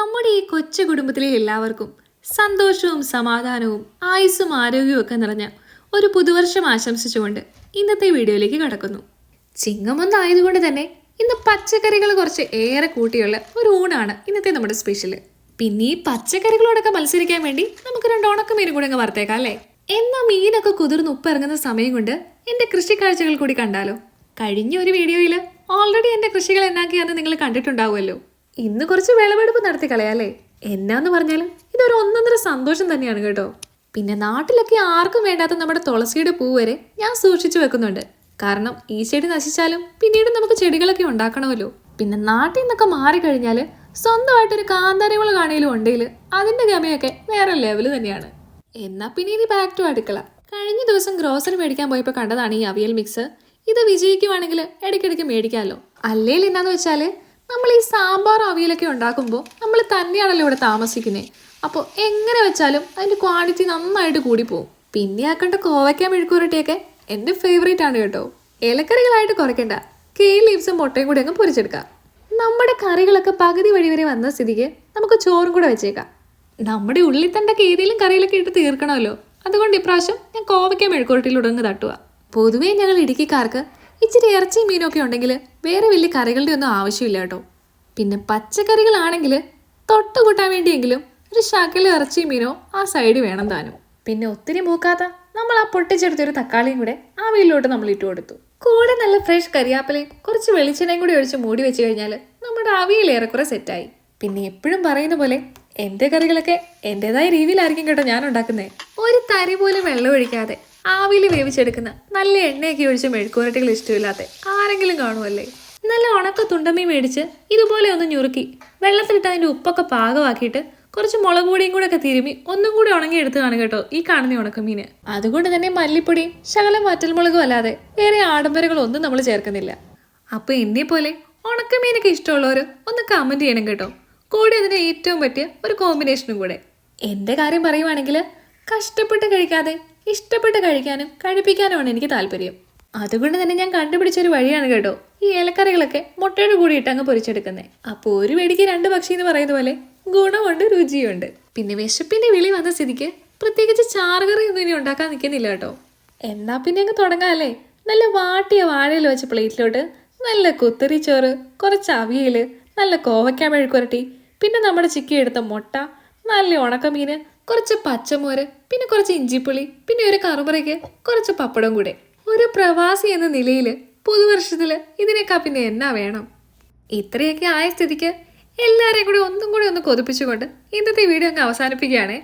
നമ്മുടെ ഈ കൊച്ചു കുടുംബത്തിലെ എല്ലാവർക്കും സന്തോഷവും സമാധാനവും ആയുസ്സും ആരോഗ്യവും ഒക്കെ നിറഞ്ഞ ഒരു പുതുവർഷം ആശംസിച്ചുകൊണ്ട് ഇന്നത്തെ വീഡിയോയിലേക്ക് കടക്കുന്നു. ചിങ്ങമൊന്നായതുകൊണ്ട് തന്നെ ഇന്ന് പച്ചക്കറികൾ കുറച്ച് ഏറെ കൂട്ടിയുള്ള ഒരു ഊണാണ് ഇന്നത്തെ നമ്മുടെ സ്പെഷ്യൽ. പിന്നെ ഈ പച്ചക്കറികളോടൊക്കെ മത്സരിക്കാൻ വേണ്ടി നമുക്ക് 2 ഉണക്കമീനും കൂടെ അങ്ങ് വറുത്തേക്കാം അല്ലേ? എന്നാ മീനൊക്കെ കുതിർന്ന് ഉപ്പിറങ്ങുന്ന സമയം കൊണ്ട് എന്റെ കൃഷി കാഴ്ചകൾ കൂടി കണ്ടാലോ? കഴിഞ്ഞ ഒരു വീഡിയോയിൽ ഓൾറെഡി എന്റെ കൃഷികൾ എന്നാക്കിയാന്ന് നിങ്ങൾ കണ്ടിട്ടുണ്ടാവുമല്ലോ. ഇന്ന് കുറച്ച് വിളവെടുപ്പ് നടത്തി കളയാല്ലേ. എന്നാന്ന് പറഞ്ഞാലും ഇതൊരു ഒന്നൊന്നര സന്തോഷം തന്നെയാണ് കേട്ടോ. പിന്നെ നാട്ടിലൊക്കെ ആർക്കും വേണ്ടാത്ത നമ്മുടെ തുളസിയുടെ പൂ വരെ ഞാൻ സൂക്ഷിച്ചു വെക്കുന്നുണ്ട്. കാരണം ഈ ചെടി നശിച്ചാലും പിന്നീട് നമുക്ക് ചെടികളൊക്കെ ഉണ്ടാക്കണമല്ലോ. പിന്നെ നാട്ടിൽ നിന്നൊക്കെ മാറിക്കഴിഞ്ഞാൽ സ്വന്തമായിട്ടൊരു കാന്താരിമുളക് കാണലും ഉണ്ടെങ്കിൽ അതിന്റെ ഗമയൊക്കെ വേറെ ലെവല് തന്നെയാണ്. എന്നാ പിന്നെ ഇനി ബാക്ക് ടു അടുക്കള. കഴിഞ്ഞ ദിവസം ഗ്രോസറി മേടിക്കാൻ പോയപ്പോൾ കണ്ടതാണ് ഈ അവിയൽ മിക്സ്. ഇത് വിജയിക്കുവാണെങ്കിൽ ഇടയ്ക്കിടയ്ക്ക് മേടിക്കാമല്ലോ. അല്ലെങ്കിൽ എന്നാന്ന് വെച്ചാൽ നമ്മൾ ഈ സാമ്പാർ അവിയലൊക്കെ ഉണ്ടാക്കുമ്പോൾ നമ്മൾ തന്നെയാണല്ലോ ഇവിടെ താമസിക്കുന്നത്. അപ്പോൾ എങ്ങനെ വെച്ചാലും അതിൻ്റെ ക്വാണ്ടിറ്റി നന്നായിട്ട് കൂടിപ്പോവും. പിന്നെ ആക്കേണ്ട കോവയ്ക്ക മെഴുക്കുരട്ടിയൊക്കെ എൻ്റെ ഫേവറേറ്റ് ആണ് കേട്ടോ. ഇലക്കറികളായിട്ട് കുറയ്ക്കേണ്ട, ലീവ്സും മുട്ടയും കൂടി അങ്ങ് പൊരിച്ചെടുക്കാം. നമ്മുടെ കറികളൊക്കെ പകുതി വഴി വരെ വന്ന സ്ഥിതിക്ക് നമുക്ക് ചോറും കൂടെ വെച്ചേക്കാം. നമ്മുടെ ഉള്ളിത്തണ്ടൊക്കെ ഏതെങ്കിലും കറിയിലൊക്കെ ഇട്ട് തീർക്കണമല്ലോ. അതുകൊണ്ട് ഇപ്രാവശ്യം ഞാൻ കോവയ്ക്ക മെഴുക്കുരട്ടിയിലുടങ്ങ് തട്ടുക. പൊതുവേ ഞങ്ങൾ ഇടുക്കിക്കാർക്ക് ഇച്ചിരി ഇറച്ചി മീനൊക്കെ ഉണ്ടെങ്കിൽ വേറെ വലിയ കറികളുടെ ഒന്നും ആവശ്യമില്ല കേട്ടോ. പിന്നെ പച്ചക്കറികളാണെങ്കിൽ തൊട്ടുകൂട്ടാൻ വേണ്ടിയെങ്കിലും ഒരു ശകല ഇറച്ചി മീനോ ആ സൈഡ് വേണം താനും. പിന്നെ ഒത്തിരി മൂക്കാത്ത നമ്മൾ ആ പൊട്ടിച്ചെടുത്തൊരു തക്കാളിയും കൂടെ ആ വീട്ടിലോട്ട് നമ്മൾ ഇട്ട് കൊടുത്തു. കൂടെ നല്ല ഫ്രഷ് കരിയാപ്പിലയും കുറച്ച് വെളിച്ചെണ്ണയും കൂടി ഒഴിച്ച് മൂടി വെച്ച് കഴിഞ്ഞാൽ നമ്മുടെ അവിയൽ ഏറെക്കുറെ സെറ്റായി. പിന്നെ എപ്പോഴും പറയുന്ന പോലെ എൻ്റെ കറികളൊക്കെ എൻ്റെതായ രീതിയിലായിരിക്കും കേട്ടോ ഞാൻ ഉണ്ടാക്കുന്നത്. ഒരു തരി പോലും വെള്ളം ഒഴിക്കാതെ ആവിയിൽ വേവിച്ചെടുക്കുന്ന നല്ല എണ്ണയൊക്കെ ഒഴിച്ച് മെഴുക്കുരട്ടികൾ ഇഷ്ടമില്ലാത്ത ആരെങ്കിലും കാണുമല്ലേ? നല്ല ഉണക്ക തുണ്ടമീൻ മേടിച്ച് ഇതുപോലെ ഒന്ന് ഞുറുക്കി വെള്ളത്തിലിട്ട് അതിൻ്റെ ഉപ്പൊക്കെ പാകമാക്കിയിട്ട് കുറച്ച് മുളക് പൊടിയും കൂടെ ഒക്കെ തിരുമ്മി ഒന്നും കൂടി ഉണങ്ങിയെടുത്തതാണ് കേട്ടോ ഈ കാണുന്ന ഉണക്കമീന്. അതുകൊണ്ട് തന്നെ മല്ലിപ്പൊടിയും ശകലം വറ്റൽമുളകും അല്ലാതെ വേറെ ആഡംബരങ്ങളൊന്നും നമ്മൾ ചേർക്കുന്നില്ല. അപ്പോൾ എന്നെ പോലെ ഉണക്കമീനൊക്കെ ഇഷ്ടമുള്ളവർ ഒന്ന് കമൻറ്റ് ചെയ്യണം കേട്ടോ. കൂടെ അതിന് ഏറ്റവും പറ്റിയ ഒരു കോമ്പിനേഷനും കൂടെ. എൻ്റെ കാര്യം പറയുവാണെങ്കിൽ കഷ്ടപ്പെട്ട് കഴിക്കാതെ ഇഷ്ടപ്പെട്ട് കഴിക്കാനും കഴിപ്പിക്കാനുമാണ് എനിക്ക് താല്പര്യം. അതുകൊണ്ട് തന്നെ ഞാൻ കണ്ടുപിടിച്ചൊരു വഴിയാണ് കേട്ടോ ഈ ഇലക്കറികളൊക്കെ മുട്ടയുടെ കൂടി ഇട്ടങ്ങ് പൊരിച്ചെടുക്കുന്നത്. അപ്പോൾ ഒരു വെടിക്ക് 2 പക്ഷി എന്ന് പറയുന്ന പോലെ ഗുണമുണ്ട് രുചിയുണ്ട്. പിന്നെ വിശപ്പിന്റെ വിളി വന്ന സ്ഥിതിക്ക് പ്രത്യേകിച്ച് ചാറുകറി ഒന്നും ഇനി ഉണ്ടാക്കാൻ നിൽക്കുന്നില്ല കേട്ടോ. എന്നാ പിന്നെ അങ്ങ് തുടങ്ങാല്ലേ. നല്ല വാട്ടിയ വാഴയിൽ വെച്ച പ്ലേറ്റിലോട്ട് നല്ല കുത്തരി ചോറ്, കുറച്ച് അവിയൽ, നല്ല കോവയ്ക്ക മെഴുക്കുരട്ടി, പിന്നെ നമ്മുടെ ചിക്കി എടുത്ത മുട്ട, നല്ല ഉണക്കമീന്, കുറച്ച് പച്ചമോര്, പിന്നെ കുറച്ച് ഇഞ്ചിപ്പുളി, പിന്നെ ഒരു കറുമുറയ്ക്ക് കുറച്ച് പപ്പടം കൂടെ. ഒരു പ്രവാസി എന്ന നിലയിൽ പുതുവർഷത്തിൽ ഇതിനേക്കാ പിന്നെ എന്നാ വേണം? ഇത്രയൊക്കെ ആയ സ്ഥിതിക്ക് എല്ലാവരെയും കൂടി ഒന്നും കൂടി ഒന്ന് കൊതിപ്പിച്ചുകൊണ്ട് ഇന്നത്തെ വീഡിയോ അങ്ങ് അവസാനിപ്പിക്കുകയാണേ.